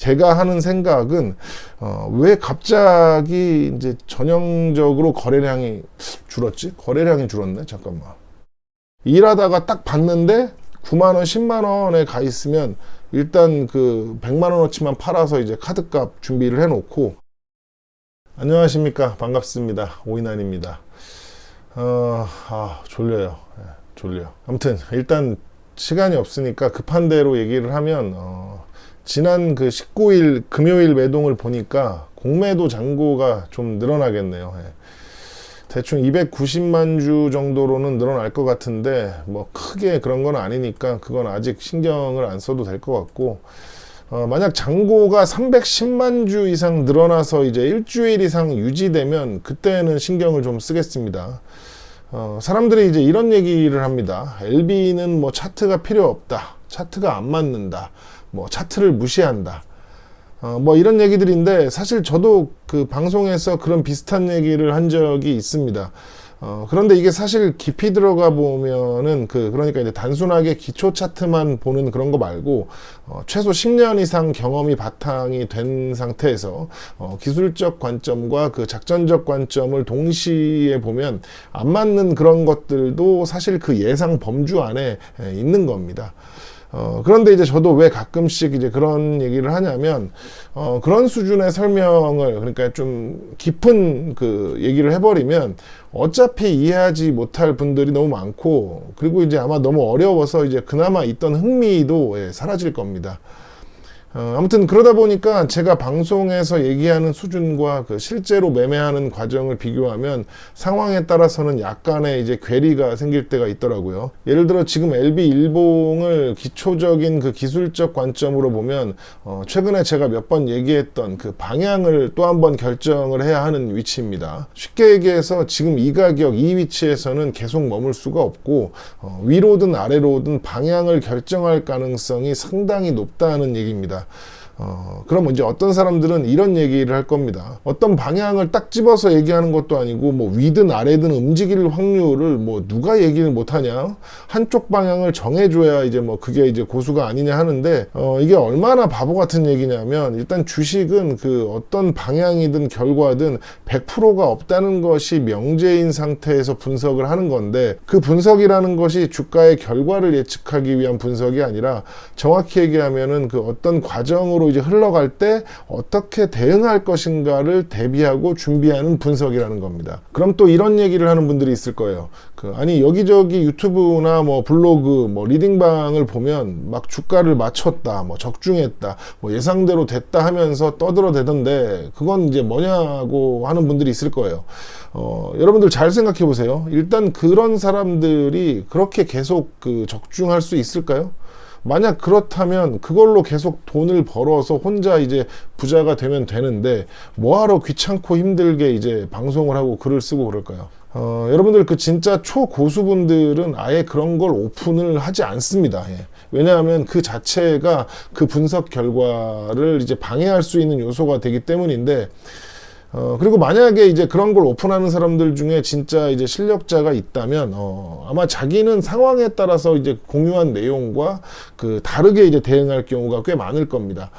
제가 하는 생각은 왜 갑자기 이제 전형적으로 거래량이 줄었지? 거래량이 줄었네? 잠깐만. 일하다가 딱 봤는데 9만원, 10만원에 가 있으면 일단 그 100만원어치만 팔아서 이제 카드값 준비를 해놓고. 안녕하십니까. 반갑습니다. 오인환입니다. 졸려요. 졸려. 아무튼 일단 시간이 없으니까 급한 대로 얘기를 하면 지난 그 19일 금요일 매동을 보니까 공매도 잔고가 좀 늘어나겠네요. 대충 290만 주 정도로는 늘어날 것 같은데 뭐 크게 그런 건 아니니까 그건 아직 신경을 안 써도 될 것 같고, 만약 잔고가 310만 주 이상 늘어나서 이제 일주일 이상 유지되면 그때는 신경을 좀 쓰겠습니다. 사람들이 이제 이런 얘기를 합니다. LB는 뭐 차트가 필요 없다, 차트가 안 맞는다, 뭐 차트를 무시한다, 뭐 이런 얘기들인데, 사실 저도 그 방송에서 그런 비슷한 얘기를 한 적이 있습니다. 그런데 이게 사실 깊이 들어가 보면은 그러니까 이제 단순하게 기초 차트만 보는 그런 거 말고 최소 10년 이상 경험이 바탕이 된 상태에서 기술적 관점과 그 작전적 관점을 동시에 보면 안 맞는 그런 것들도 사실 그 예상 범주 안에 있는 겁니다. 그런데 이제 저도 왜 가끔씩 이제 그런 얘기를 하냐면, 그런 수준의 설명을, 그러니까 좀 깊은 그 얘기를 해버리면 어차피 이해하지 못할 분들이 너무 많고, 그리고 이제 아마 너무 어려워서 이제 그나마 있던 흥미도 사라질 겁니다. 아무튼 그러다 보니까 제가 방송에서 얘기하는 수준과 그 실제로 매매하는 과정을 비교하면 상황에 따라서는 약간의 이제 괴리가 생길 때가 있더라고요. 예를 들어 지금 LB 일봉을 기초적인 그 기술적 관점으로 보면 최근에 제가 몇 번 얘기했던 그 방향을 또 한 번 결정을 해야 하는 위치입니다. 쉽게 얘기해서 지금 이 가격, 이 위치에서는 계속 머물 수가 없고 위로든 아래로든 방향을 결정할 가능성이 상당히 높다는 얘기입니다. 그럼 이제 어떤 사람들은 이런 얘기를 할 겁니다. 어떤 방향을 딱 집어서 얘기하는 것도 아니고 뭐 위든 아래든 움직일 확률을 뭐 누가 얘기를 못하냐, 한쪽 방향을 정해줘야 이제 뭐 그게 이제 고수가 아니냐 하는데, 이게 얼마나 바보 같은 얘기냐면, 일단 주식은 그 어떤 방향이든 결과든 100%가 없다는 것이 명제인 상태에서 분석을 하는 건데, 그 분석이라는 것이 주가의 결과를 예측하기 위한 분석이 아니라 정확히 얘기하면은 그 어떤 과정으로 이제 흘러갈 때 어떻게 대응할 것인가를 대비하고 준비하는 분석이라는 겁니다. 그럼 또 이런 얘기를 하는 분들이 있을 거예요. 아니 여기저기 유튜브나 뭐 블로그, 뭐 리딩방을 보면 막 주가를 맞췄다, 뭐 적중했다, 뭐 예상대로 됐다 하면서 떠들어대던데 그건 이제 뭐냐고 하는 분들이 있을 거예요. 여러분들 잘 생각해 보세요. 일단 그런 사람들이 그렇게 계속 그 적중할 수 있을까요? 만약 그렇다면 그걸로 계속 돈을 벌어서 혼자 이제 부자가 되면 되는데 뭐하러 귀찮고 힘들게 이제 방송을 하고 글을 쓰고 그럴까요? 여러분들 그 진짜 초고수분들은 아예 그런 걸 오픈을 하지 않습니다. 왜냐하면 그 자체가 그 분석 결과를 이제 방해할 수 있는 요소가 되기 때문인데, 그리고 만약에 이제 그런 걸 오픈하는 사람들 중에 진짜 이제 실력자가 있다면, 아마 자기는 상황에 따라서 이제 공유한 내용과 그 다르게 이제 대응할 경우가 꽤 많을 겁니다.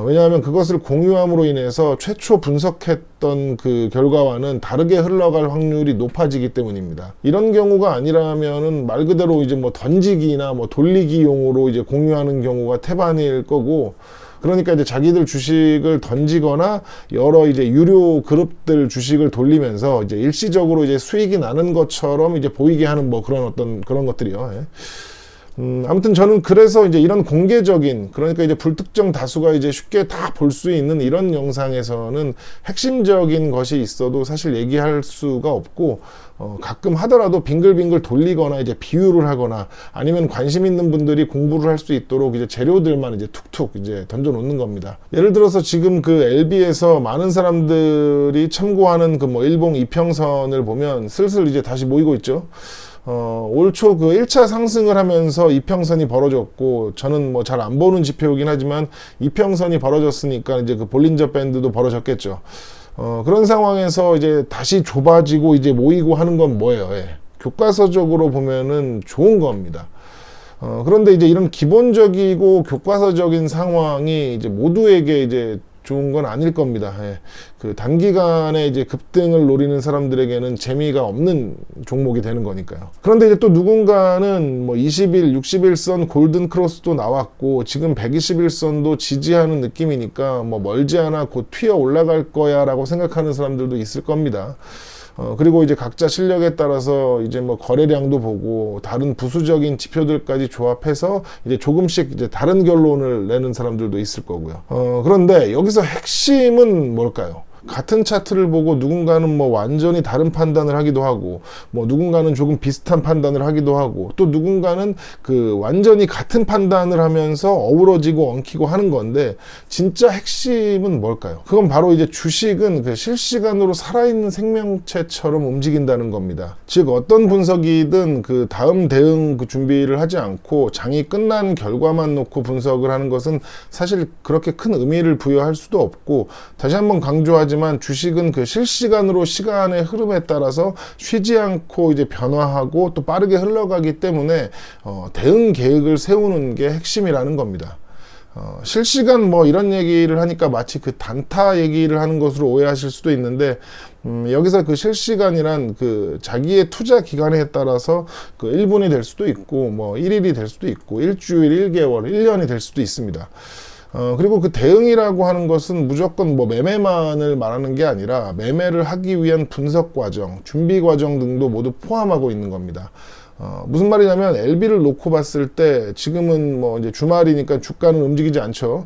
왜냐하면 그것을 공유함으로 인해서 최초 분석했던 그 결과와는 다르게 흘러갈 확률이 높아지기 때문입니다. 이런 경우가 아니라면은 말 그대로 이제 뭐 던지기나 뭐 돌리기용으로 이제 공유하는 경우가 태반일 거고, 그러니까 이제 자기들 주식을 던지거나 여러 이제 유료 그룹들 주식을 돌리면서 이제 일시적으로 이제 수익이 나는 것처럼 이제 보이게 하는 뭐 그런 것들이요. 아무튼 저는 그래서 이제 이런 공개적인, 그러니까 이제 불특정 다수가 이제 쉽게 다 볼 수 있는 이런 영상에서는 핵심적인 것이 있어도 사실 얘기할 수가 없고, 가끔 하더라도 빙글빙글 돌리거나 이제 비유를 하거나 아니면 관심 있는 분들이 공부를 할 수 있도록 이제 재료들만 이제 툭툭 이제 던져 놓는 겁니다. 예를 들어서 지금 그 LB에서 많은 사람들이 참고하는 그 뭐 일봉 이평선을 보면 슬슬 이제 다시 모이고 있죠. 올 초 그 1차 상승을 하면서 이평선이 벌어졌고, 저는 뭐 잘 안 보는 지표이긴 하지만 이평선이 벌어졌으니까 이제 그 볼린저 밴드도 벌어졌겠죠. 그런 상황에서 이제 다시 좁아지고 이제 모이고 하는 건 뭐예요? 교과서적으로 보면은 좋은 겁니다. 그런데 이제 이런 기본적이고 교과서적인 상황이 이제 모두에게 이제 좋은 건 아닐 겁니다. 예. 그 단기간에 이제 급등을 노리는 사람들에게는 재미가 없는 종목이 되는 거니까요. 그런데 이제 또 누군가는 뭐 20일, 60일선 골든 크로스도 나왔고 지금 120일선도 지지하는 느낌이니까 뭐 멀지 않아 곧 튀어 올라갈 거야 라고 생각하는 사람들도 있을 겁니다. 그리고 이제 각자 실력에 따라서 이제 뭐 거래량도 보고 다른 부수적인 지표들까지 조합해서 이제 조금씩 이제 다른 결론을 내는 사람들도 있을 거고요. 그런데 여기서 핵심은 뭘까요? 같은 차트를 보고 누군가는 뭐 완전히 다른 판단을 하기도 하고 뭐 누군가는 조금 비슷한 판단을 하기도 하고 또 누군가는 그 완전히 같은 판단을 하면서 어우러지고 엉키고 하는 건데 진짜 핵심은 뭘까요? 그건 바로 이제 주식은 그 실시간으로 살아있는 생명체처럼 움직인다는 겁니다. 즉 어떤 분석이든 그 다음 대응 그 준비를 하지 않고 장이 끝난 결과만 놓고 분석을 하는 것은 사실 그렇게 큰 의미를 부여할 수도 없고 다시 한번 강조하지 만 주식은 그 실시간으로 시간의 흐름에 따라서 쉬지 않고 이제 변화하고 또 빠르게 흘러가기 때문에 대응 계획을 세우는 게 핵심이라는 겁니다. 실시간 뭐 이런 얘기를 하니까 마치 그 단타 얘기를 하는 것으로 오해하실 수도 있는데 여기서 그 실시간이란 그 자기의 투자 기간에 따라서 그 1분이 될 수도 있고 뭐 1일이 될 수도 있고 일주일, 1개월, 1년이 될 수도 있습니다. 그리고 그 대응이라고 하는 것은 무조건 뭐 매매만을 말하는 게 아니라 매매를 하기 위한 분석 과정, 준비 과정 등도 모두 포함하고 있는 겁니다. 무슨 말이냐면 LB를 놓고 봤을 때 지금은 뭐 이제 주말이니까 주가는 움직이지 않죠.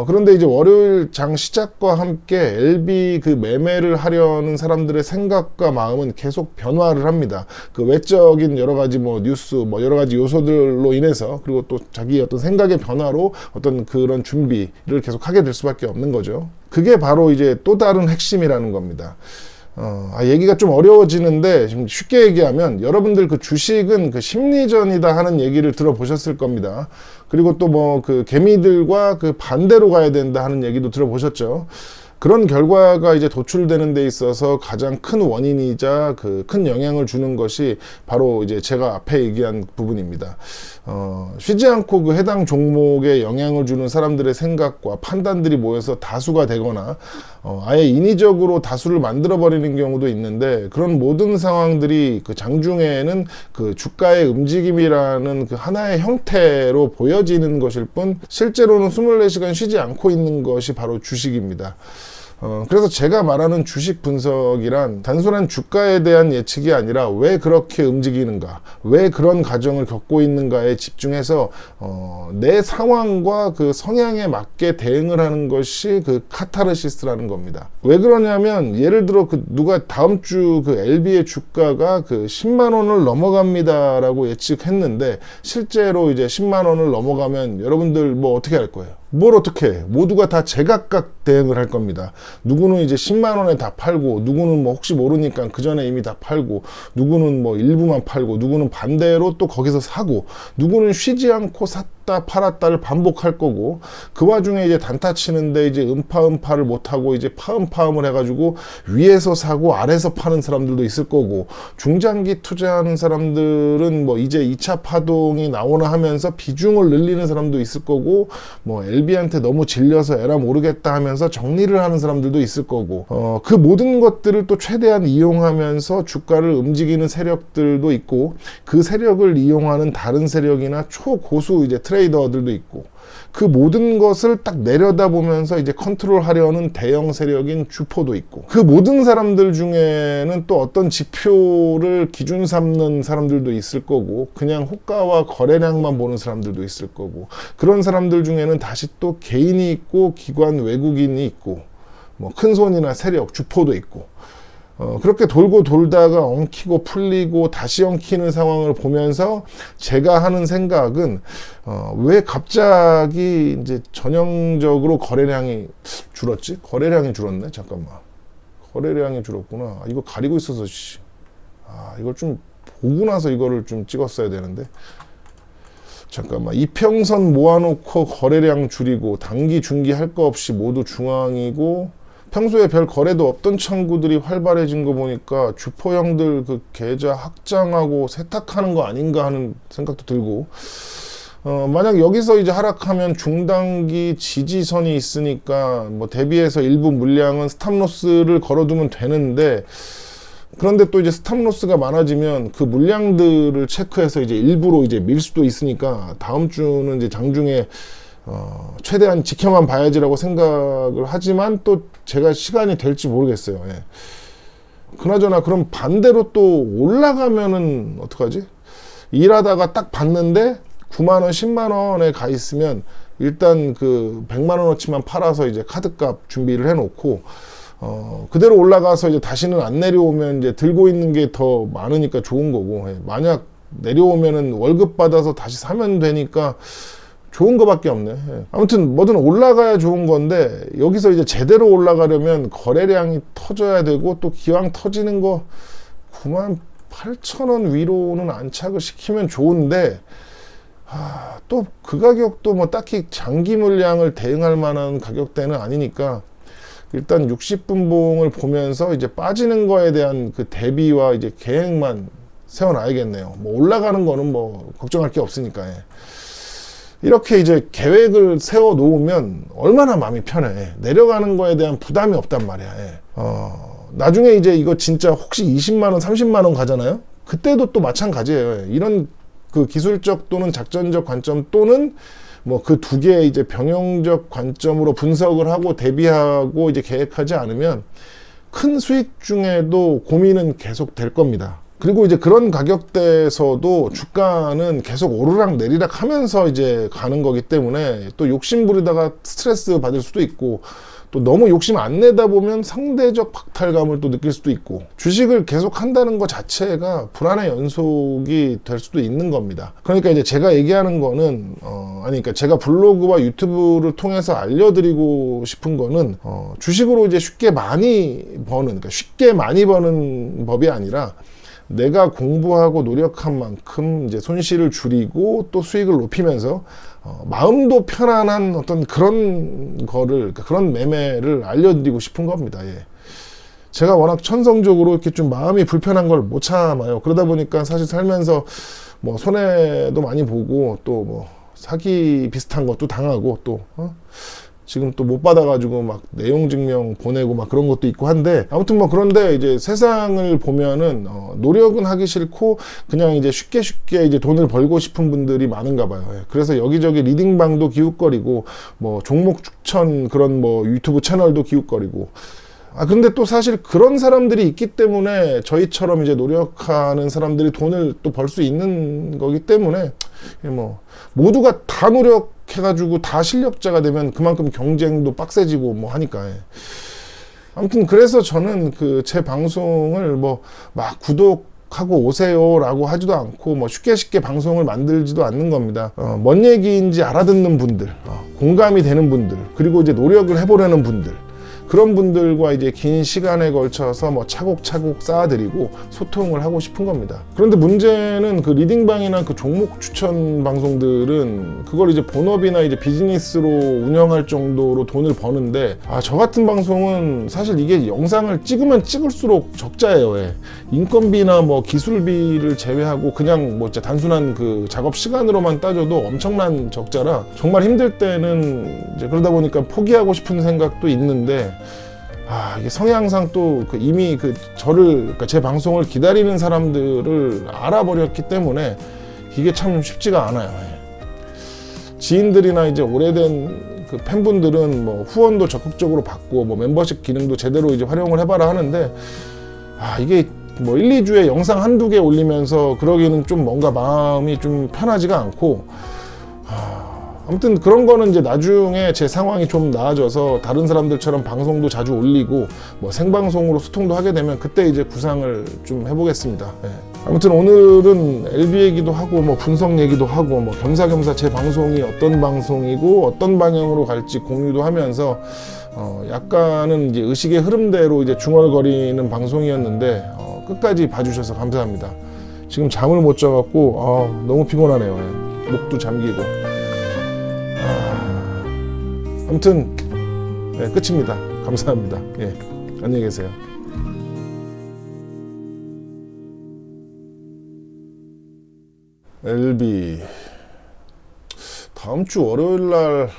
그런데 이제 월요일 장 시작과 함께 LB 그 매매를 하려는 사람들의 생각과 마음은 계속 변화를 합니다. 그 외적인 여러 가지 뭐 뉴스 뭐 여러 가지 요소들로 인해서 그리고 또 자기의 어떤 생각의 변화로 어떤 그런 준비를 계속 하게 될 수밖에 없는 거죠. 그게 바로 이제 또 다른 핵심이라는 겁니다. 얘기가 좀 어려워지는데 쉽게 얘기하면 여러분들 그 주식은 그 심리전이다 하는 얘기를 들어보셨을 겁니다. 그리고 또 뭐 그 개미들과 그 반대로 가야 된다 하는 얘기도 들어보셨죠. 그런 결과가 이제 도출되는 데 있어서 가장 큰 원인이자 그 큰 영향을 주는 것이 바로 이제 제가 앞에 얘기한 부분입니다. 쉬지 않고 그 해당 종목에 영향을 주는 사람들의 생각과 판단들이 모여서 다수가 되거나 아예 인위적으로 다수를 만들어 버리는 경우도 있는데 그런 모든 상황들이 그 장중에는 그 주가의 움직임이라는 그 하나의 형태로 보여지는 것일 뿐 실제로는 24시간 쉬지 않고 있는 것이 바로 주식입니다. 그래서 제가 말하는 주식 분석이란 단순한 주가에 대한 예측이 아니라 왜 그렇게 움직이는가, 왜 그런 과정을 겪고 있는가에 집중해서 내 상황과 그 성향에 맞게 대응을 하는 것이 그 카타르시스라는 겁니다. 왜 그러냐면 예를 들어 그 누가 다음 주 그 LB의 주가가 그 10만 원을 넘어갑니다라고 예측했는데 실제로 이제 10만 원을 넘어가면 여러분들 뭐 어떻게 할 거예요? 뭘 어떻게 해? 모두가 다 제각각 대응을 할 겁니다. 누구는 이제 10만 원에 다 팔고 누구는 뭐 혹시 모르니까 그 전에 이미 다 팔고 누구는 뭐 일부만 팔고 누구는 반대로 또 거기서 사고 누구는 쉬지 않고 샀다 팔았다를 반복할 거고 그 와중에 이제 단타 치는데 이제 음파를 못하고 이제 파음을 해가지고 위에서 사고 아래서 파는 사람들도 있을 거고 중장기 투자하는 사람들은 뭐 이제 2차 파동이 나오나 하면서 비중을 늘리는 사람도 있을 거고 뭐 LB한테 너무 질려서 에라 모르겠다 하면서 정리를 하는 사람들도 있을 거고 그 모든 것들을 또 최대한 이용하면서 주가를 움직이는 세력들도 있고 그 세력을 이용하는 다른 세력이나 초고수 이제 트레이더들도 있고 그 모든 것을 딱 내려다보면서 이제 컨트롤하려는 대형 세력인 주포도 있고 그 모든 사람들 중에는 또 어떤 지표를 기준 삼는 사람들도 있을 거고 그냥 호가와 거래량만 보는 사람들도 있을 거고 그런 사람들 중에는 다시 또 개인이 있고 기관 외국인이 있고 뭐 큰손이나 세력 주포도 있고 그렇게 돌고 돌다가 엉키고 풀리고 다시 엉키는 상황을 보면서 제가 하는 생각은 왜 갑자기 이제 전형적으로 거래량이 줄었지? 거래량이 줄었네? 잠깐만. 거래량이 줄었구나. 이거 가리고 있어서 이걸 좀 보고 나서 이거를 좀 찍었어야 되는데. 잠깐만. 이평선 모아놓고 거래량 줄이고 단기 중기 할 거 없이 모두 중앙이고 평소에 별 거래도 없던 창구들이 활발해진 거 보니까 주포 형들 그 계좌 확장하고 세탁하는 거 아닌가 하는 생각도 들고, 만약 여기서 이제 하락하면 중단기 지지선이 있으니까 뭐 대비해서 일부 물량은 스탑로스를 걸어두면 되는데, 그런데 또 이제 스탑로스가 많아지면 그 물량들을 체크해서 이제 일부러 이제 밀 수도 있으니까 다음 주는 이제 장중에 최대한 지켜만 봐야지라고 생각을 하지만 또 제가 시간이 될지 모르겠어요. 예. 그나저나 그럼 반대로 또 올라가면은 어떡하지? 일하다가 딱 봤는데 9만원, 10만원에 가 있으면 일단 그 100만원어치만 팔아서 이제 카드값 준비를 해놓고 그대로 올라가서 이제 다시는 안 내려오면 이제 들고 있는 게 더 많으니까 좋은 거고, 예. 만약 내려오면은 월급 받아서 다시 사면 되니까 좋은 거밖에 없네. 예. 아무튼 뭐든 올라가야 좋은 건데, 여기서 이제 제대로 올라가려면 거래량이 터져야 되고, 또 기왕 터지는 거 98,000원 위로는 안착을 시키면 좋은데, 또 그 가격도 뭐 딱히 장기 물량을 대응할 만한 가격대는 아니니까 일단 60분봉을 보면서 이제 빠지는 거에 대한 그 대비와 이제 계획만 세워놔야겠네요. 뭐 올라가는 거는 뭐 걱정할 게 없으니까. 예. 이렇게 이제 계획을 세워 놓으면 얼마나 마음이 편해. 내려가는 거에 대한 부담이 없단 말이야. 예. 나중에 이제 이거 진짜 혹시 20만원, 30만원 가잖아요? 그때도 또 마찬가지예요. 예. 이런 그 기술적 또는 작전적 관점 또는 뭐 그 두 개의 이제 병용적 관점으로 분석을 하고 대비하고 이제 계획하지 않으면 큰 수익 중에도 고민은 계속 될 겁니다. 그리고 이제 그런 가격대에서도 주가는 계속 오르락 내리락 하면서 이제 가는 거기 때문에 또 욕심 부리다가 스트레스 받을 수도 있고, 또 너무 욕심 안 내다 보면 상대적 박탈감을 또 느낄 수도 있고, 주식을 계속 한다는 것 자체가 불안의 연속이 될 수도 있는 겁니다. 그러니까 이제 제가 얘기하는 거는 그러니까 제가 블로그와 유튜브를 통해서 알려드리고 싶은 거는 주식으로 이제 쉽게 많이 버는, 그러니까 쉽게 많이 버는 법이 아니라 내가 공부하고 노력한 만큼 이제 손실을 줄이고 또 수익을 높이면서 마음도 편안한 어떤 그런 거를, 그러니까 그런 매매를 알려드리고 싶은 겁니다. 예. 제가 워낙 천성적으로 이렇게 좀 마음이 불편한 걸 못 참아요. 그러다 보니까 사실 살면서 뭐 손해도 많이 보고 또 뭐 사기 비슷한 것도 당하고 또 지금 또 못 받아가지고 막 내용 증명 보내고 막 그런 것도 있고 한데, 아무튼 뭐 그런데 이제 세상을 보면은 노력은 하기 싫고 그냥 이제 쉽게 이제 돈을 벌고 싶은 분들이 많은가 봐요. 그래서 여기저기 리딩방도 기웃거리고 뭐 종목 추천 그런 뭐 유튜브 채널도 기웃거리고. 근데 또 사실 그런 사람들이 있기 때문에 저희처럼 이제 노력하는 사람들이 돈을 또 벌 수 있는 거기 때문에 뭐 모두가 다 노력해가지고 다 실력자가 되면 그만큼 경쟁도 빡세지고 뭐 하니까. 아무튼 그래서 저는 그 제 방송을 뭐 막 구독하고 오세요라고 하지도 않고 뭐 쉽게 방송을 만들지도 않는 겁니다. 뭔 얘기인지 알아듣는 분들, 공감이 되는 분들, 그리고 이제 노력을 해보려는 분들, 그런 분들과 이제 긴 시간에 걸쳐서 뭐 차곡차곡 쌓아드리고 소통을 하고 싶은 겁니다. 그런데 문제는 그 리딩방이나 그 종목 추천 방송들은 그걸 이제 본업이나 이제 비즈니스로 운영할 정도로 돈을 버는데, 저 같은 방송은 사실 이게 영상을 찍으면 찍을수록 적자예요. 예. 인건비나 뭐 기술비를 제외하고 그냥 뭐 진짜 단순한 그 작업 시간으로만 따져도 엄청난 적자라 정말 힘들 때는 이제 그러다 보니까 포기하고 싶은 생각도 있는데, 이게 성향상 또 이미 그러니까 제 방송을 기다리는 사람들을 알아버렸기 때문에 이게 참 쉽지가 않아요. 지인들이나 이제 오래된 그 팬분들은 뭐 후원도 적극적으로 받고 뭐 멤버십 기능도 제대로 이제 활용을 해봐라 하는데, 이게 뭐 1, 2주에 영상 한두 개 올리면서 그러기는 좀 뭔가 마음이 좀 편하지가 않고, 아무튼 그런 거는 이제 나중에 제 상황이 좀 나아져서 다른 사람들처럼 방송도 자주 올리고 뭐 생방송으로 소통도 하게 되면 그때 이제 구상을 좀 해보겠습니다. 아무튼 오늘은 LB 얘기도 하고 뭐 분석 얘기도 하고 뭐 겸사겸사 제 방송이 어떤 방송이고 어떤 방향으로 갈지 공유도 하면서 약간은 이제 의식의 흐름대로 이제 중얼거리는 방송이었는데 끝까지 봐주셔서 감사합니다. 지금 잠을 못 자갖고 너무 피곤하네요. 목도 잠기고. 아무튼 끝입니다. 감사합니다. 예, 안녕히 계세요. LB 다음 주 월요일 날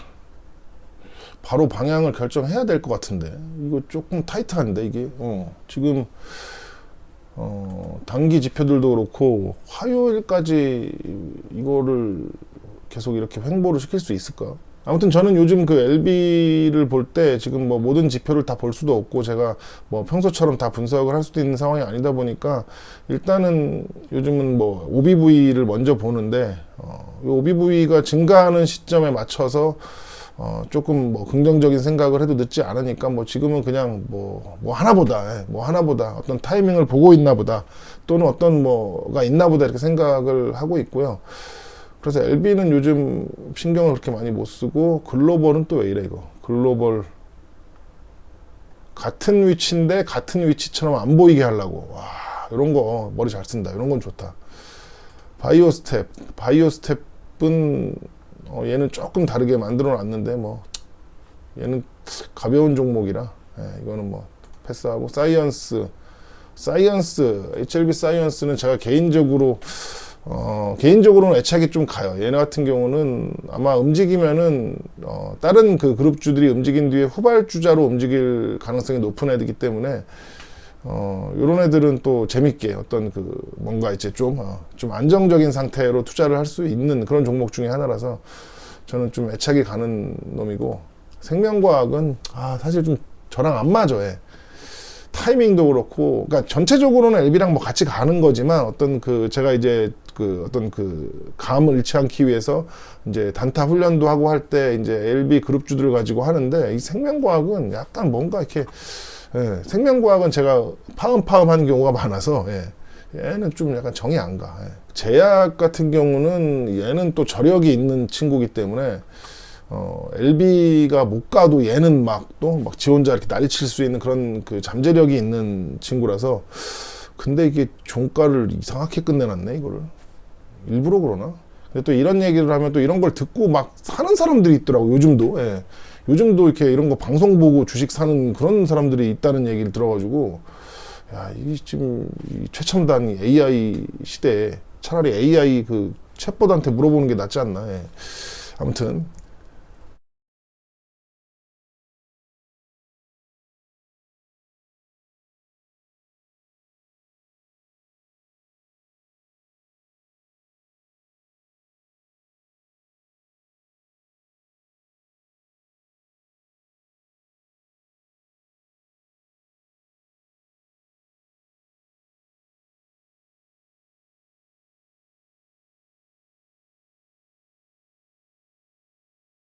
바로 방향을 결정해야 될 것 같은데 이거 조금 타이트한데 이게 지금 단기 지표들도 그렇고 화요일까지 이거를 계속 이렇게 횡보를 시킬 수 있을까? 아무튼 저는 요즘 그 LB를 볼 때 지금 뭐 모든 지표를 다 볼 수도 없고 제가 뭐 평소처럼 다 분석을 할 수도 있는 상황이 아니다 보니까 일단은 요즘은 뭐 OBV를 먼저 보는데 이 OBV가 증가하는 시점에 맞춰서 조금 뭐 긍정적인 생각을 해도 늦지 않으니까 뭐 지금은 그냥 뭐 하나보다 어떤 타이밍을 보고 있나 보다 또는 어떤 뭐가 있나 보다 이렇게 생각을 하고 있고요. 그래서 LB는 요즘 신경을 그렇게 많이 못 쓰고 글로벌은 또 왜 이래 이거 글로벌 같은 위치인데 같은 위치처럼 안 보이게 하려고 와 이런 거 머리 잘 쓴다 이런 건 좋다. 바이오스텝은 얘는 조금 다르게 만들어 놨는데 뭐 얘는 가벼운 종목이라 이거는 뭐 패스하고 사이언스 HLB 사이언스는 제가 개인적으로는 애착이 좀 가요. 얘네 같은 경우는 아마 움직이면은 다른 그 그룹주들이 움직인 뒤에 후발주자로 움직일 가능성이 높은 애들이기 때문에 요런 애들은 또 재밌게 어떤 그 뭔가 이제 좀 안정적인 상태로 투자를 할 수 있는 그런 종목 중에 하나라서 저는 좀 애착이 가는 놈이고 생명과학은 사실 좀 저랑 안 맞아. 타이밍도 그렇고, 그러니까 전체적으로는 LB랑 뭐 같이 가는 거지만 어떤 그 제가 이제 그 어떤 그 감을 잃지 않기 위해서 이제 단타 훈련도 하고 할 때 이제 LB 그룹주들을 가지고 하는데 이 생명과학은 약간 뭔가 이렇게 생명과학은 제가 파음하는 경우가 많아서 얘는 좀 약간 정이 안 가. 제약 같은 경우는 얘는 또 저력이 있는 친구기 때문에 LB가 못 가도 얘는 막 지 혼자 이렇게 난리칠 수 있는 그런 그 잠재력이 있는 친구라서 근데 이게 종가를 이상하게 끝내놨네 이거를 일부러 그러나? 근데 또 이런 얘기를 하면 또 이런 걸 듣고 막 사는 사람들이 있더라고 요즘도 요즘도 이렇게 이런 거 방송 보고 주식 사는 그런 사람들이 있다는 얘기를 들어가지고 야 이게 지금 이 최첨단 AI 시대에 차라리 AI 그 챗봇한테 물어보는 게 낫지 않나. 아무튼